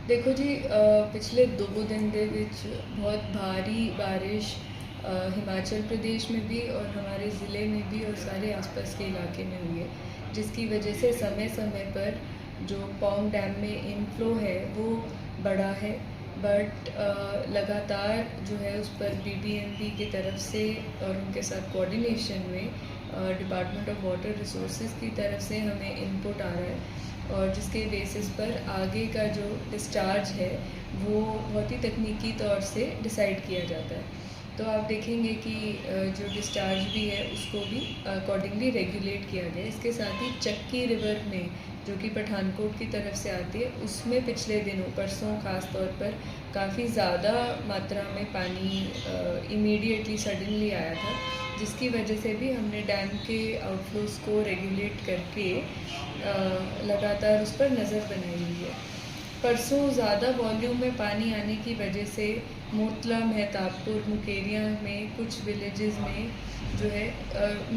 देखो जी, पिछले 2 दिन ਦੇ ਵਿੱਚ बहुत भारी बारिश हिमाचल प्रदेश में भी और हमारे ज़िले में भी और सारे आसपास के इलाके में हुई है, जिसकी वजह से समय समय पर जो पौंग डैम में इनफ्लो है वो बढ़ा है। बट लगातार जो है उस पर बीबीएमबी की तरफ से और उनके साथ कोऑर्डिनेशन में डिपार्टमेंट ऑफ वाटर रिसोर्सेज की तरफ से हमें इनपुट आ रहा है, और जिसके बेसिस पर आगे का जो डिस्चार्ज है वो बहुत ही तकनीकी तौर से डिसाइड किया जाता है। तो आप देखेंगे कि जो डिस्चार्ज भी है उसको भी अकॉर्डिंगली रेगुलेट किया गया है। इसके साथ ही चक्की रिवर में जो कि पठानकोट की तरफ से आती है, उसमें पिछले दिनों परसों ख़ास तौर पर काफ़ी ज़्यादा मात्रा में पानी इमीडिएटली सडनली आया था, जिसकी वजह से भी हमने डैम के आउटफ्लोज को रेगुलेट करके लगातार उस पर नज़र बनाई हुई है। परसों ज़्यादा वॉल्यूम में पानी आने की वजह से मोतला, मेहताबपुर, मुकेरियाँ में कुछ विलेजेस में जो है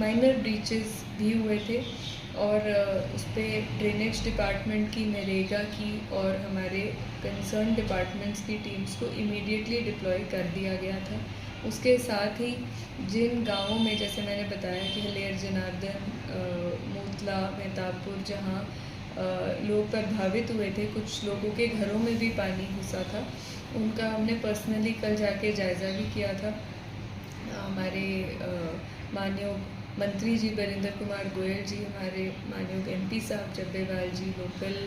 माइनर ब्रीचेस भी हुए थे, और उस पर ड्रेनेज डिपार्टमेंट की, नरेगा की और हमारे कंसर्न डिपार्टमेंट्स की टीम्स को इमीडिएटली डिप्लॉय कर दिया गया था। उसके साथ ही जिन गाँवों में, जैसे मैंने बताया कि हलेर, जनार्दन, मोतला, मेहताबपुर, जहाँ लोग प्रभावित हुए थे, कुछ लोगों के घरों में भी पानी घुसा था, उनका हमने पर्सनली कल जाके जायज़ा भी किया था। हमारे माननीय मंत्री जी वीरेंद्र कुमार गोयल जी, हमारे माननीय एमपी साहब जब्बेवाल जी, लोकल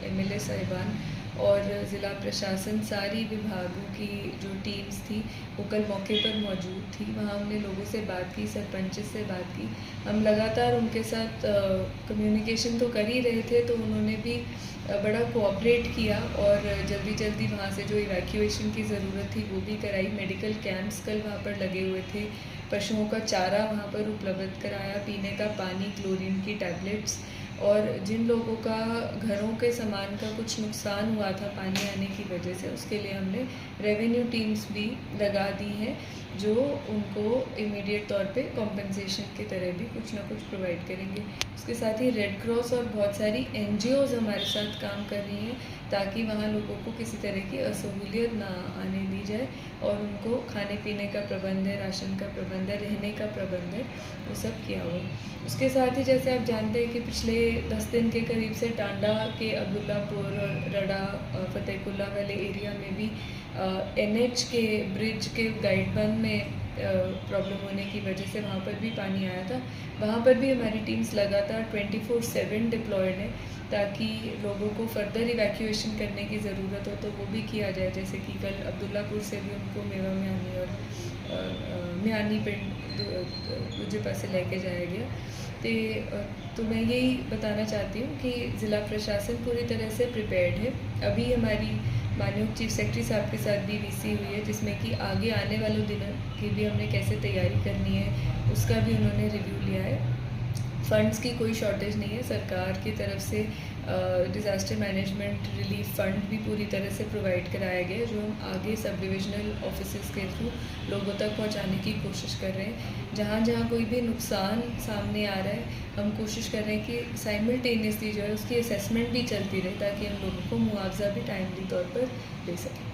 एमएलए साहिबान और ज़िला प्रशासन, सारी विभागों की जो टीम्स थी वो कल मौके पर मौजूद थी। वहाँ हमने लोगों से बात की, सरपंच से बात की। हम लगातार उनके साथ कम्युनिकेशन तो कर ही रहे थे, तो उन्होंने भी बड़ा कोऑपरेट किया और जल्दी जल्दी वहाँ से जो इवैक्यूएशन की ज़रूरत थी वो भी कराई। मेडिकल कैंप्स कल वहाँ पर लगे हुए थे, पशुओं का चारा वहाँ पर उपलब्ध कराया, पीने का पानी, क्लोरीन की टैबलेट्स, और जिन लोगों का घरों के सामान का कुछ नुकसान हुआ था पानी आने की वजह से, उसके लिए हमने रेवेन्यू टीम्स भी लगा दी हैं जो उनको इमीडिएट तौर पे कॉम्पेंसेशन की तरह भी कुछ ना कुछ प्रोवाइड करेंगे। उसके साथ ही रेड क्रॉस और बहुत सारी एनजीओज़ हमारे साथ काम कर रही हैं ताकि वहाँ लोगों को किसी तरह की असहूलियत ना आने दी जाए, और उनको खाने पीने का प्रबंध है, राशन का प्रबंध है, रहने का प्रबंध है, वो सब किया हुआ है। उसके साथ ही जैसे आप जानते हैं कि पिछले 10 दिन के करीब से टांडा के अब्दुल्लापुर और रड़ा, फतेहकुल्ला वाले एरिया में भी एनएच के ब्रिज के गाइडबंद में प्रॉब्लम होने की वजह से वहाँ पर भी पानी आया था। वहाँ पर भी हमारी टीम्स लगातार 24/7 डिप्लॉयड है ताकि लोगों को फर्दर इवैक्यूएशन करने की ज़रूरत हो तो वो भी किया जाए। जैसे कि कल अब्दुल्लापुर से भी उनको मेवा म्यानी और म्यानी पिंड दूजे पासे लेके जाया गया। तो मैं यही बताना चाहती हूँ कि ज़िला प्रशासन पूरी तरह से प्रिपेयर्ड है। अभी हमारी माननीय चीफ सेक्रेटरी साहब के साथ भी वीसी हुई है, जिसमें कि आगे आने वाले दिनों की भी हमने कैसे तैयारी करनी है उसका भी उन्होंने रिव्यू लिया है। फ़ंड्स की कोई शॉर्टेज नहीं है, सरकार की तरफ से डिज़ास्टर मैनेजमेंट रिलीफ फ़ंड भी पूरी तरह से प्रोवाइड कराया गया है, जो हम आगे सब डिविजनल ऑफिसेज़ के थ्रू लोगों तक पहुंचाने की कोशिश कर रहे हैं। जहाँ जहाँ कोई भी नुकसान सामने आ रहा है, हम कोशिश कर रहे हैं कि साइमल्टेनियसली जो है उसकी असेसमेंट भी चलती रहे ताकि हम लोगों को मुआवजा भी टाइमली तौर पर दे सकें।